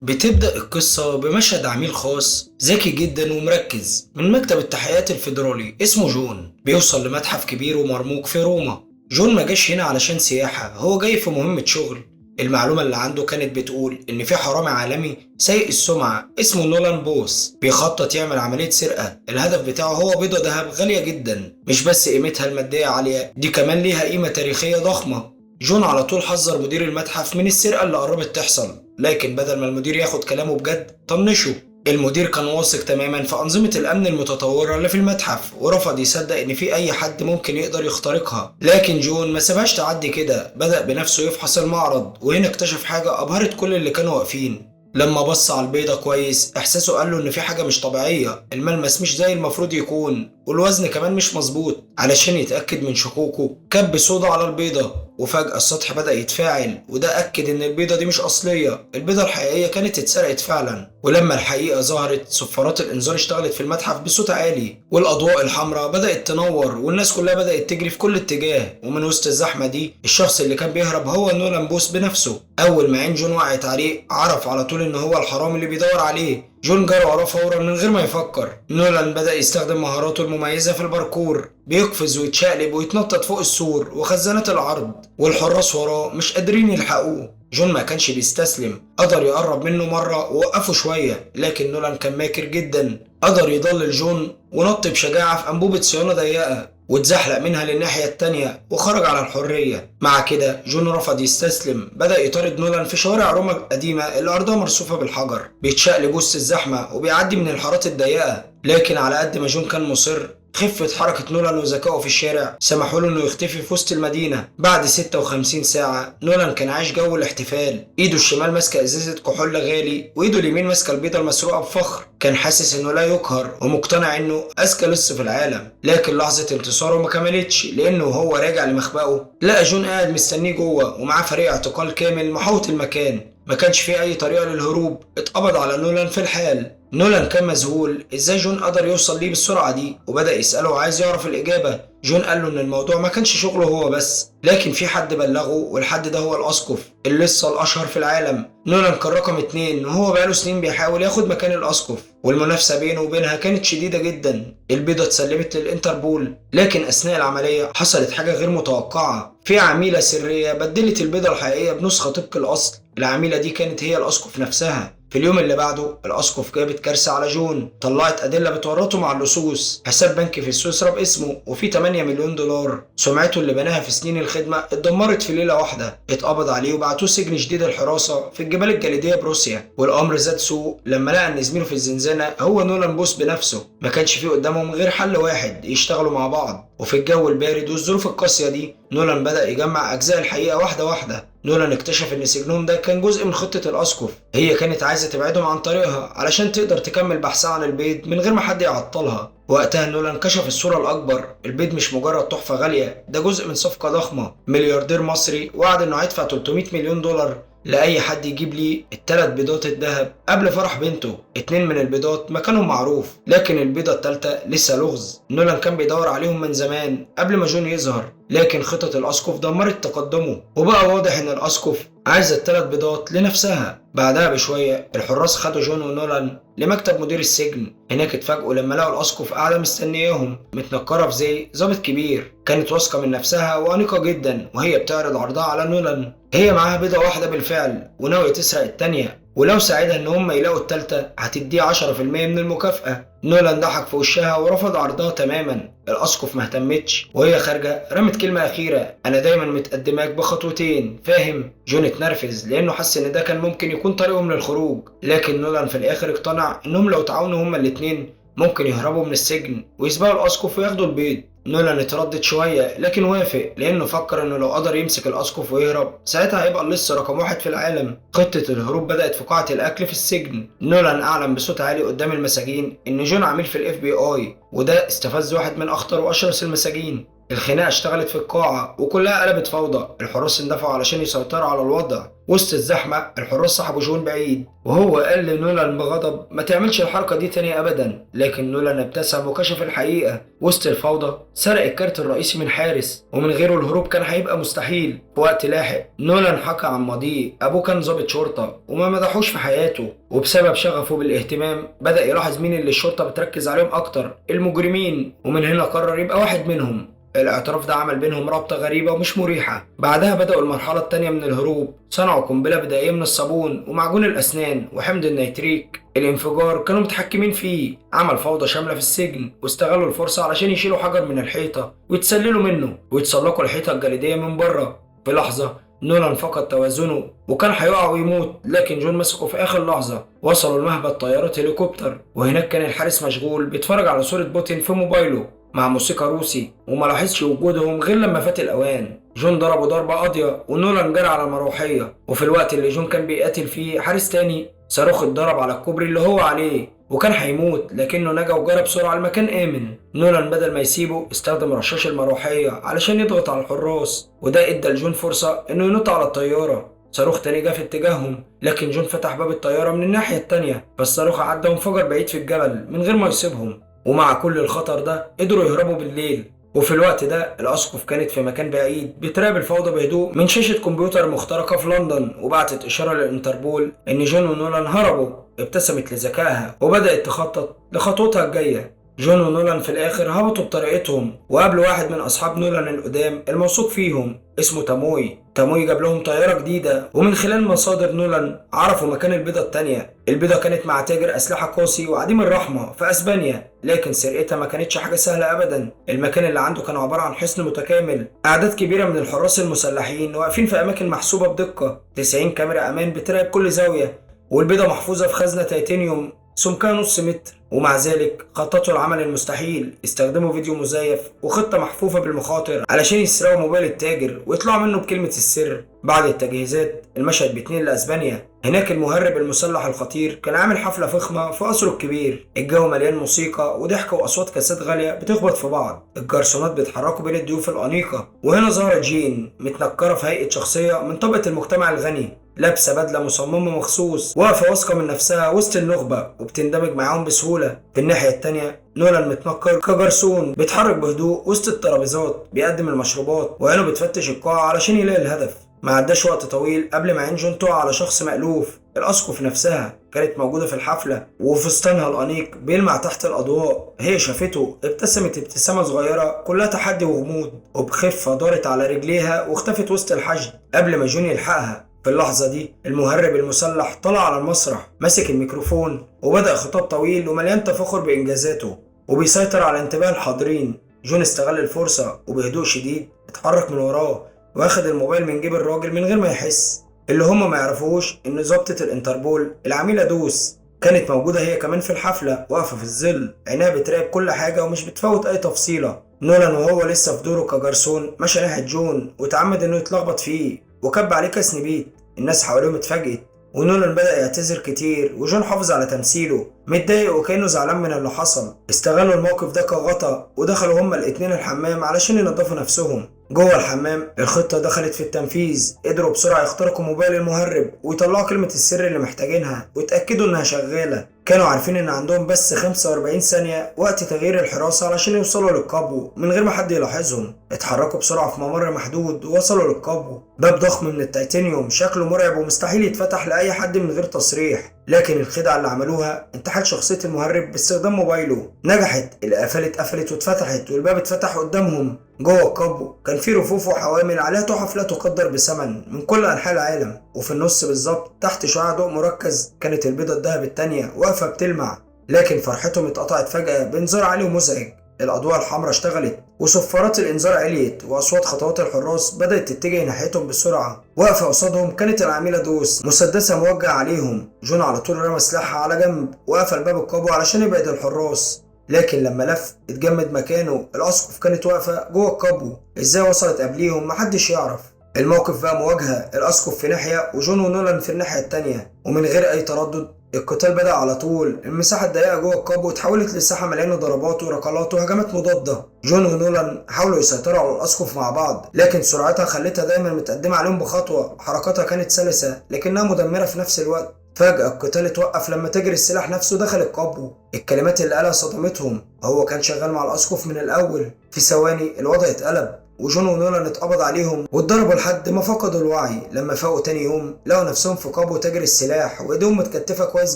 بتبدأ القصة بمشهد عميل خاص ذكي جدا ومركز من مكتب التحقيقات الفيدرالي اسمه جون بيوصل لمتحف كبير ومرموق في روما. جون ما جاش هنا علشان سياحة، هو جاي في مهمة شغل. المعلومة اللي عنده كانت بتقول إن في حرامي عالمي سيء السمعة اسمه نولان بوس بيخطط يعمل عملية سرقة. الهدف بتاعه هو بيضة ذهب غالية جدا، مش بس قيمتها المادية عالية، دي كمان ليها قيمة تاريخية ضخمة. جون على طول حذر مدير المتحف من السرقة اللي قربت تحصل، لكن بدل ما المدير ياخد كلامه بجد طنشه. المدير كان واثق تماما في أنظمة الأمن المتطورة اللي في المتحف ورفض يصدق إن في أي حد ممكن يقدر يخترقها، لكن جون ما سابهاش تعدي كده، بدأ بنفسه يفحص المعرض، وهنا اكتشف حاجة أبهرت كل اللي كانوا واقفين. لما بص على البيضة كويس إحساسه قاله إن في حاجة مش طبيعية، الملمس مش زي المفروض يكون، والوزن كمان مش مظبوط. علشان يتأكد من شكوكه كب صودا على البيضة، وفجأة السطح بدأ يتفاعل، وده أكد إن البيضة دي مش أصلية، البيضة الحقيقية كانت اتسرقت فعلا. ولما الحقيقة ظهرت صفارات الإنذار اشتغلت في المتحف بصوت عالي، والأضواء الحمراء بدأت تنور، والناس كلها بدأت تجري في كل اتجاه. ومن وسط الزحمة دي الشخص اللي كان بيهرب هو نولان بوس بنفسه. أول ما عين جون وقعت عليه عرف على طول إن هو الحرامي اللي بيدور عليه. جون جرى وراه فورا من غير ما يفكر. نولان بدأ يستخدم مهاراته المميزة في الباركور، بيقفز ويتشقلب ويتنطط فوق السور وخزانات العرض، والحراس وراه مش قادرين يلحقوه. جون ما كانش بيستسلم، قدر يقرب منه مرة ووقفه شوية، لكن نولان كان ماكر جدا، قدر يضلل جون ونط بشجاعة في أنبوبة صيانة ضيقة واتزحلق منها للناحية التانية وخرج على الحرية. مع كده جون رفض يستسلم، بدأ يطارد نولان في شوارع روما القديمة اللي أرضها مرصوفة بالحجر، بيتشقلب وسط الزحمة وبيعدي من الحارات الضيقة. لكن على قد ما جون كان مصر، خفة حركة نولان وذكائه في الشارع سمحوا له انه يختفي في وسط المدينة. بعد 56 ساعة نولان كان عايش جو الاحتفال، ايده الشمال ماسكة ازازة كحول غالي، وايده اليمين ماسكة البيضة المسروقة بفخر. كان حاسس انه لا يقهر ومقتنع انه اذكى لص في العالم. لكن لحظة انتصاره ما كملتش، لانه وهو راجع لمخبأه لقى جون قاعد مستنيه جوه ومعاه فريق اعتقال كامل محوط المكان. ما كانش فيه اي طريقة للهروب، اتقبض على نولان في الحال. نولان كان مذهول ازاي جون قدر يوصل ليه بالسرعة دي، وبدأ يسأله وعايز يعرف الإجابة. جون قال له إن الموضوع ما كانش شغله هو بس، لكن في حد بلغه، والحد ده هو الأسقف اللصة الأشهر في العالم. نولان كان رقم 2، وهو بقاله سنين بيحاول ياخد مكان الأسقف، والمنافسة بينه وبينها كانت شديدة جدا. البيضة اتسلمت للإنتربول، لكن أثناء العملية حصلت حاجة غير متوقعة. في عميلة سرية بدلت البيضة الحقيقية بنسخة طبق الأصل. العميلة دي كانت هي الأسقف نفسها. في اليوم اللي بعده الأسقف جابت كارثة على جون، طلعت أدلة بتورطه مع اللصوص، حساب بنكي في سويسرا باسمه وفيه 8 مليون دولار. سمعته اللي بناها في سنين الخدمة اتدمرت في ليلة واحدة. اتقبض عليه وبعتوه سجن شديد الحراسة في الجبال الجليدية بروسيا. والأمر زاد سوء لما لقى إن زميله في الزنزانة هو نولان بوس بنفسه. ما كانش فيه قدامهم غير حل واحد، يشتغلوا مع بعض. وفي الجو البارد والظروف القاسية دي نولان بدأ يجمع أجزاء الحقيقة واحدة واحدة. نولان اكتشف ان سجنهم ده كان جزء من خطة الاسقف، هي كانت عايزة تبعدهم عن طريقها علشان تقدر تكمل بحثها عن البيض من غير ما حد يعطلها. وقتها نولان كشف الصورة الأكبر، البيض مش مجرد تحفة غالية، ده جزء من صفقة ضخمة. ملياردير مصري وعد انه هيدفع 300 مليون دولار لأي حد يجيب لي التلات بيضات الذهب قبل فرح بنته. 2 من البيضات مكانهم معروف، لكن البيضة التالتة لسه لغز. نولان كان بيدور عليهم من زمان قبل ما جون يظهر، لكن خطط الأسقف دمرت تقدمه، وبقى واضح إن الأسقف عايزة التلات بيضات لنفسها. بعدها بشوية الحراس خدوا جون ونولان لمكتب مدير السجن. هناك اتفاجئوا لما لقوا الأسقف قاعدة مستنياهم متنكرة في زي ظابط كبير. كانت واثقة من نفسها وأنيقة جدا، وهي بتعرض عرضها على نولان. هي معاها بيضة واحدة بالفعل وناوية تسرق التانية، ولو ساعدها ان هم يلاقوا التالتة هتديه 10% من المكافأة. نولان ضحك في وشها ورفض عرضها تماما. الاسقف ما اهتمتش، وهي خارجة رمت كلمة اخيرة: انا دايما متقدماك بخطوتين، فاهم؟ جون اتنرفز لانه حس ان ده كان ممكن يكون طريقهم للخروج، لكن نولان في الاخر اقتنع انهم لو تعاونوا هما الاتنين ممكن يهربوا من السجن ويسبقوا الاسقف وياخدوا البيض. نولان اتردد شوية لكن وافق، لأنه فكر إنه لو قدر يمسك الأسقف ويهرب ساعتها هيبقى اللص رقم 1 في العالم. خطة الهروب بدأت في قاعة الأكل في السجن. نولان أعلن بصوت عالي قدام المساجين إن جون عميل في FBI، وده استفز واحد من أخطر وأشرس المساجين. الخناقة اشتغلت في القاعة وكلها قلبت فوضى. الحراس اندفعوا علشان يسيطروا على الوضع. وسط الزحمة الحراس سحبوا جون بعيد، وهو قال لنولان بغضب ما تعملش الحركة دي تاني أبدا. لكن نولان ابتسم وكشف الحقيقة. وسط الفوضى سرق الكارت الرئيسي من حارس، ومن غيره الهروب كان هيبقى مستحيل. في وقت لاحق نولان حكى عن ماضيه. أبوه كان ضابط شرطة وما مدحوش في حياته، وبسبب شغفه بالاهتمام بدأ يلاحظ مين اللي الشرطة بتركز عليهم أكتر، المجرمين، ومن هنا قرر يبقى واحد منهم. الاعتراف ده عمل بينهم رابطة غريبة ومش مريحة. بعدها بدأوا المرحلة التانية من الهروب. صنعوا قنبلة بدائية من الصابون ومعجون الأسنان وحمض النيتريك. الانفجار كانوا متحكمين فيه. عمل فوضى شاملة في السجن، واستغلوا الفرصة علشان يشيلوا حجر من الحيطة ويتسللوا منه ويتسلقوا الحيطة الجليدية من بره. في لحظة نولان فقد توازنه وكان هيقع ويموت، لكن جون مسكه في آخر لحظة. وصلوا لمهبط طيارة هليكوبتر، وهناك كان الحارس مشغول بيتفرج على صورة بوتين في موبايله مع موسيقى روسي، وما لاحظش وجودهم غير لما فات الأوان. جون ضربه ضربة قاضية ونولان جرى على المروحية. وفي الوقت اللي جون كان بيقاتل فيه حارس تاني، صاروخ اتضرب على الكوبري اللي هو عليه وكان هيموت، لكنه نجا وجرى بسرعة المكان آمن. نولان بدل ما يسيبه استخدم رشاش المروحية علشان يضغط على الحراس، وده ادى لجون فرصة انه ينط على الطيارة. صاروخ تاني جه في اتجاههم، لكن جون فتح باب الطيارة من الناحية التانية، فالصاروخ عدى وانفجر بعيد في الجبل من غير ما يصيبهم. ومع كل الخطر ده قدروا يهربوا بالليل. وفي الوقت ده الأسقف كانت في مكان بعيد بتراقب الفوضى بهدوء من شاشة كمبيوتر مخترقة في لندن، وبعتت إشارة للإنتربول إن جون ونولان هربوا. ابتسمت لذكائها وبدأت تخطط لخطوتها الجاية. جون ونولان في الآخر هبطوا بطريقتهم وقابلوا واحد من أصحاب نولان القدام الموثوق فيهم اسمه تاموي. تاموي جاب لهم طيارة جديدة، ومن خلال مصادر نولان عرفوا مكان البيضة التانية. البيضة كانت مع تاجر أسلحة قاسي وعديم الرحمة في أسبانيا، لكن سرقتها ما كانتش حاجة سهلة أبدا. المكان اللي عنده كان عبارة عن حصن متكامل، أعداد كبيرة من الحراس المسلحين واقفين في أماكن محسوبة بدقة، 90 كاميرا أمان بتراقب كل زاوية، والبيضة محفوظة في خزنة تيتانيوم سمكها نص متر. ومع ذلك خططوا العمل المستحيل، استخدموا فيديو مزيف وخطة محفوفة بالمخاطر علشان يسرقوا موبايل التاجر ويطلعوا منه بكلمة السر. بعد التجهيزات المشهد بيتنقل لأسبانيا. هناك المهرب المسلح الخطير كان عامل حفلة فخمة في قصره الكبير. الجو مليان موسيقى وضحك وأصوات كاسات غالية بتخبط في بعض. الجرسونات بيتحركوا بين الضيوف الأنيقة. وهنا ظهرت جين متنكرة في هيئة شخصية من طبقة المجتمع الغني، لابسة بدلة مصممة مخصوص، واقفة واثقة من نفسها وسط النخبة وبتندمج معاهم بسهولة. في الناحية التانية نولان متنكر كجرسون بيتحرك بهدوء وسط الترابيزات بيقدم المشروبات، وعينه بتفتش القاعة علشان يلاقي الهدف. ما عداش وقت طويل قبل ما عين جون تقع على شخص مألوف. الأسقف نفسها كانت موجودة في الحفلة وفستانها الأنيق بيلمع تحت الأضواء. هي شافته ابتسمت ابتسامة صغيرة كلها تحدي وغموض، وبخفة دارت على رجليها واختفت وسط الحشد قبل ما جون يلحقها. في اللحظة دي المهرب المسلح طلع على المسرح، مسك الميكروفون وبدأ خطاب طويل ومليان تفاخر بإنجازاته وبيسيطر على انتباه الحاضرين. جون استغل الفرصة وبهدوء شديد اتحرك من وراه واخد الموبايل من جيب الراجل من غير ما يحس. اللي هم ما يعرفوش ان ضابطة الانتربول العميلة دوس كانت موجودة هي كمان في الحفلة، واقفة في الظل عينها بتراقب كل حاجة ومش بتفوت اي تفصيلة. نولان وهو لسه في دوره كجرسون مشى ناحية جون وتعمد انه يتلخبط فيه وكب عليه كاس نبيت. الناس حواليهم اتفاجئت ونولان بدأ يعتذر كتير، وجون حافظ على تمثيله متضايق وكأنه زعلان من اللي حصل. استغلوا الموقف ده كغطا ودخلوا هما الاتنين الحمام علشان ينظفوا نفسهم. جوه الحمام الخطة دخلت في التنفيذ. قدروا بسرعة يخترقوا موبايل المهرب ويطلعوا كلمة السر اللي محتاجينها ويتأكدوا انها شغالة. كانوا عارفين ان عندهم بس 45 ثانية وقت تغيير الحراسة علشان يوصلوا للقبو من غير ما حد يلاحظهم. اتحركوا بسرعة في ممر محدود ووصلوا للقبو. باب ضخم من التيتانيوم شكله مرعب ومستحيل يتفتح لأي حد من غير تصريح، لكن الخدعة اللي عملوها انتحال شخصية المهرب باستخدام موبايله. نجحت. القفل اتقفلت واتفتحت والباب اتفتح قدامهم. جوه القبو كان في رفوف وحوامل عليها تحف لا تقدر بثمن من كل انحاء العالم، وفي النص بالظبط تحت شعاع ضوء مركز كانت البيضة الدهب التانية واقفة بتلمع. لكن فرحتهم اتقطعت فجأة بانذار عالي ومزعج. الأضواء الحمراء اشتغلت وصفارات الإنذار عليت وأصوات خطوات الحراس بدأت تتجه ناحيتهم بسرعة. واقفة قصادهم كانت العميلة دوس مسدسها موجه عليهم. جون على طول رمى سلاحها على جنب وقفل باب القبو علشان يبعد الحراس، لكن لما لف اتجمد مكانه. الأسقف كانت واقفة جوه القبو. ازاي وصلت قبليهم محدش يعرف. الموقف بقى مواجهة، الأسقف في ناحية وجون ونولان في الناحية التانية، ومن غير أي تردد القتال بدأ على طول، المساحة الضيقة جوه القبو اتحولت لساحة مليانة ضربات وركلات وهجمات مضادة. جون ونولان حاولوا يسيطروا على الأسقف مع بعض، لكن سرعتها خلتها دايما متقدمة عليهم بخطوة. حركاتها كانت سلسة لكنها مدمرة في نفس الوقت. فجأة القتال اتوقف لما تاجر السلاح نفسه دخل القبو. الكلمات اللي قالها صدمتهم، هو كان شغال مع الأسقف من الأول. في ثواني الوضع اتقلب، وجون ونولان اتقبض عليهم واتضربوا لحد ما فقدوا الوعي. لما فاقوا تاني يوم لقوا نفسهم في قبو تاجر السلاح وايديهم متكتفه كويس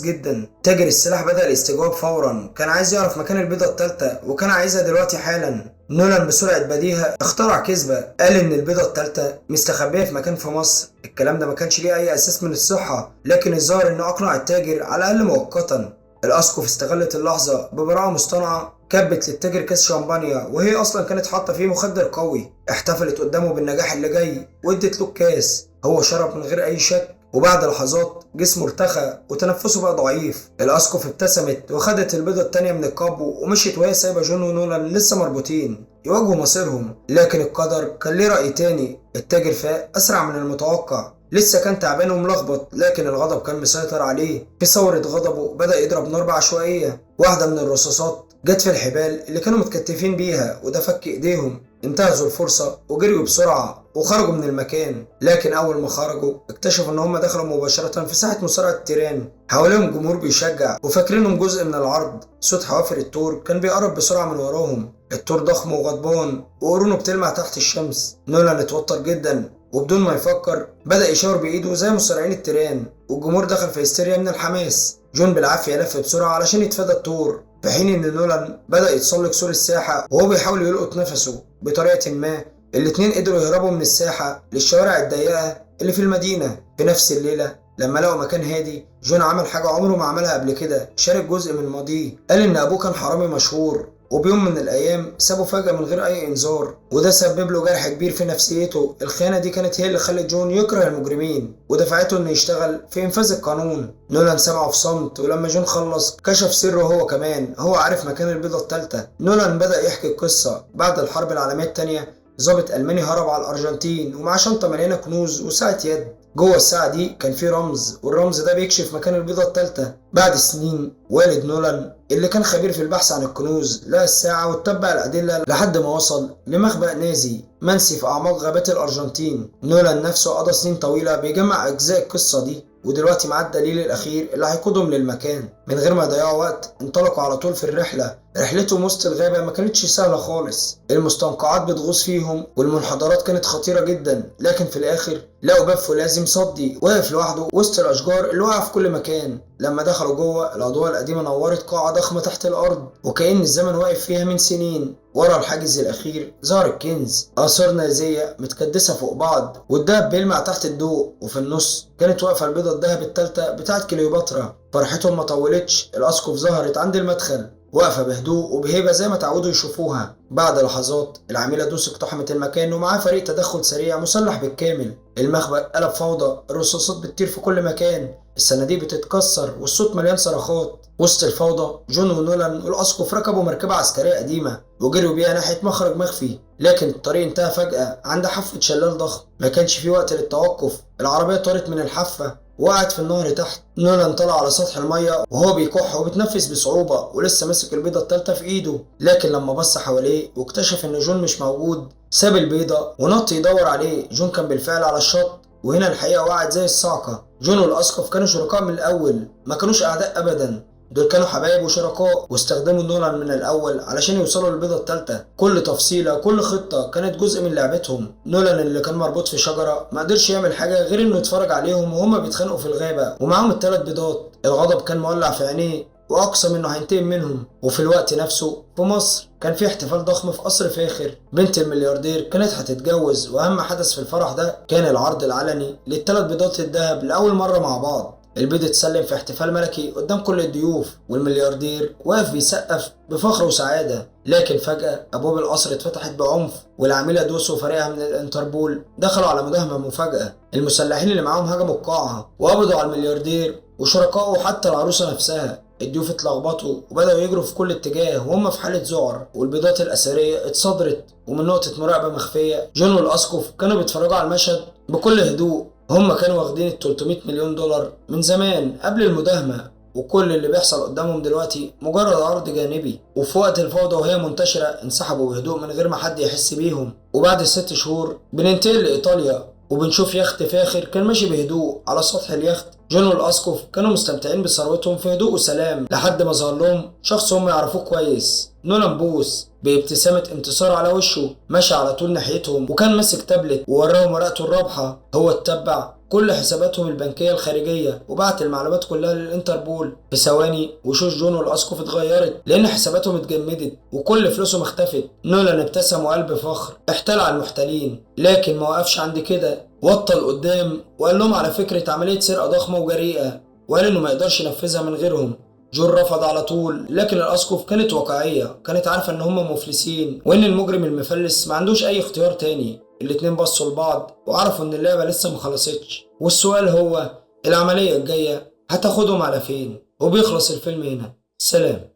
جدا. تاجر السلاح بدأ الاستجواب فورا، كان عايز يعرف مكان البيضه الثالثه وكان عايزها دلوقتي حالا. نولان بسرعه بديهه اخترع كذبه، قال ان البيضه الثالثه مستخبيه في مكان في مصر. الكلام ده ما كانش ليه اي اساس من الصحه، لكن الظاهر انه اقنع التاجر على الاقل مؤقتا. الاسقف استغلت اللحظه ببراءه مصطنعه، كبت للتاجر كاس شامبانيا وهي اصلا كانت حاطه فيه مخدر قوي. احتفلت قدامه بالنجاح اللي جاي وادت له الكاس. هو شرب من غير اي شك، وبعد لحظات جسمه ارتخى وتنفسه بقى ضعيف. الاسقف ابتسمت وخدت البيضه التانيه من القبو ومشيت وهي سايبه جون ونولان لسه مربوطين يواجهوا مصيرهم. لكن القدر كان ليه راي تاني. التاجر فاق اسرع من المتوقع، لسه كان تعبان وملخبط لكن الغضب كان مسيطر عليه. في ثورة غضبه بدأ يضرب نار بعشوائية. واحدة من الرصاصات جت في الحبال اللي كانوا متكتفين بيها وده فك ايديهم. انتهزوا الفرصة وجريوا بسرعة وخرجوا من المكان، لكن أول ما خرجوا اكتشفوا إن هم دخلوا مباشرة في ساحة مصارعة التيران. حواليهم جمهور بيشجع وفاكرينهم جزء من العرض. صوت حوافر التور كان بيقرب بسرعة من وراهم. التور ضخم وغضبان وقرونه بتلمع تحت الشمس. نولان اتوتر جدا وبدون ما يفكر بدأ يشاور بإيده زي مصارعين التيران، والجمهور دخل في هستيريا من الحماس. جون بالعافية لف بسرعة علشان يتفادى التور، في حين إن نولان بدأ يتسلق سور الساحة وهو بيحاول يلقط نفسه. بطريقة ما الاتنين قدروا يهربوا من الساحة للشوارع الضيقة اللي في المدينة. في نفس الليلة لما لقوا مكان هادي، جون عمل حاجة عمره ما عملها قبل كده، شارك جزء من ماضيه. قال إن أبوه كان حرامي مشهور وبيوم من الأيام سابه فجأة من غير أي إنذار، وده سبب له جرح كبير في نفسيته. الخيانة دي كانت هي اللي خلت جون يكره المجرمين ودفعته إنه يشتغل في إنفاذ القانون. نولان سمعه في صمت، ولما جون خلص كشف سره هو كمان. هو عارف مكان البيضة الثالثة. نولان بدأ يحكي القصة. بعد الحرب العالمية الثانية ضابط ألماني هرب على الأرجنتين ومعاه شنطة مليانة كنوز وساعة يد. جوه الساعة دي كان في رمز، والرمز ده بيكشف مكان البيضة الثالثة. بعد سنين والد نولان اللي كان خبير في البحث عن الكنوز لقى الساعة واتبع الأدلة لحد ما وصل لمخبأ نازي منسي في أعماق غابات الأرجنتين. نولان نفسه قضى سنين طويلة بيجمع أجزاء القصة دي، ودلوقتي معاه الدليل الأخير اللي هيقودهم للمكان. من غير ما يضيعوا وقت انطلقوا على طول في الرحلة. رحلتهم وسط الغابة ما كانتش سهلة خالص، المستنقعات بتغوص فيهم والمنحدرات كانت خطيرة جدا، لكن في الآخر لقوا باب فولاذي مصدي واقف لوحده وسط الأشجار اللي واقعة في كل مكان. لما دخلوا جوه الأضواء القديمة نورت قاعة ضخمة تحت الأرض وكأن الزمن واقف فيها من سنين. ورا الحاجز الأخير ظهر الكنز، آثار نازية متكدسة فوق بعض والدهب بيلمع تحت الضوء، وفي النص كانت واقفة البيضة الدهب التالتة بتاعت كليوباترا. فرحتهم ما طولتش، الأسقف ظهرت عند المدخل واقفة بهدوء وبهيبة زي ما تعودوا يشوفوها. بعد لحظات العميلة دوس اقتحمت المكان ومعاه فريق تدخل سريع مسلح بالكامل. المخبأ قلب فوضى، الرصاصات بتطير في كل مكان، الصناديق بتتكسر والصوت مليان صرخات. وسط الفوضى جون ونولان والأسقف ركبوا مركبة عسكرية قديمة وجروا بيها ناحية مخرج مخفي، لكن الطريق انتهى فجأة عند حافة شلال ضخم. ما كانش في وقت للتوقف، العربية طارت من الحافة وقعت في النهر تحت. نولان طلع على سطح المية وهو بيكح وبيتنفس بصعوبة ولسه ماسك البيضة التالتة في ايده، لكن لما بص حواليه واكتشف ان جون مش موجود ساب البيضة ونط يدور عليه. جون كان بالفعل على الشط، وهنا الحقيقة وقعت زي الصعقة. جون والأسقف كانوا شركاء من الأول، ما كانوش أعداء أبدا، دول كانوا حبايب وشركاء، واستخدموا نولان من الأول علشان يوصلوا للبيضة التالتة. كل تفصيلة كل خطة كانت جزء من لعبتهم. نولان اللي كان مربوط في شجرة ما قدرش يعمل حاجة غير انه يتفرج عليهم وهما بيتخانقوا في الغابة ومعاهم الثلاث بيضات. الغضب كان مولع في عينيه وأقسم انه هينتقم منهم. وفي الوقت نفسه في مصر كان في احتفال ضخم في قصر فاخر، بنت الملياردير كانت هتتجوز، واهم حدث في الفرح ده كان العرض العلني للثلاث بيضات الذهب لأول مرة مع بعض. البيض اتسلم في احتفال ملكي قدام كل الضيوف، والملياردير واقف بيسقف بفخر وسعادة. لكن فجأة أبواب القصر اتفتحت بعنف، والعميلة دوس وفريقها من الانتربول دخلوا على مداهمة مفاجأة. المسلحين اللي معاهم هجموا القاعة وقبضوا على الملياردير وشركائه وحتى العروسة نفسها. الضيوف اتلخبطوا وبدأوا يجروا في كل اتجاه وهم في حالة ذعر، والبيضات الأثرية اتصدرت. ومن نقطة مراقبة مخفية جون والأسقف كانوا بيتفرجوا على المشهد بكل هدوء. هم كانوا واخدين ال 300 مليون دولار من زمان قبل المداهمة، وكل اللي بيحصل قدامهم دلوقتي مجرد عرض جانبي، وفي وقت الفوضى وهي منتشرة انسحبوا بهدوء من غير ما حد يحس بيهم. وبعد 6 شهور بننتقل لإيطاليا وبنشوف يخت فاخر كان ماشي بهدوء على سطح اليخت. جون والأسقف كانوا مستمتعين بثروتهم في هدوء وسلام لحد ما ظهر لهم شخص هم يعرفوه كويس، نولان بوث، بابتسامة انتصار على وشه ماشي على طول ناحيتهم، وكان ماسك تابلت ووراهم ورقته الرابحة. هو اتبع كل حساباتهم البنكية الخارجية وبعت المعلومات كلها للانتربول. في ثواني وشوش جون والأسقف اتغيرت لأن حساباتهم اتجمدت وكل فلوسهم اختفت. نولان ابتسم وقلب فخر احتال على المحتالين، لكن ما وقفش عند كده، وطل قدام وقال لهم على فكرة عملية سرقة ضخمة وجريئة، وقال انه ما يقدرش ينفذها من غيرهم. جون رفض على طول، لكن الأسقف كانت واقعية، كانت عارفة ان هم مفلسين وان المجرم المفلس ما عندوش اي اختيار تاني. الاتنين بصوا لبعض وعرفوا ان اللعبة لسه ما خلصتش، والسؤال هو العملية الجاية هتاخدهم على فين؟ وبيخلص الفيلم هنا. سلام.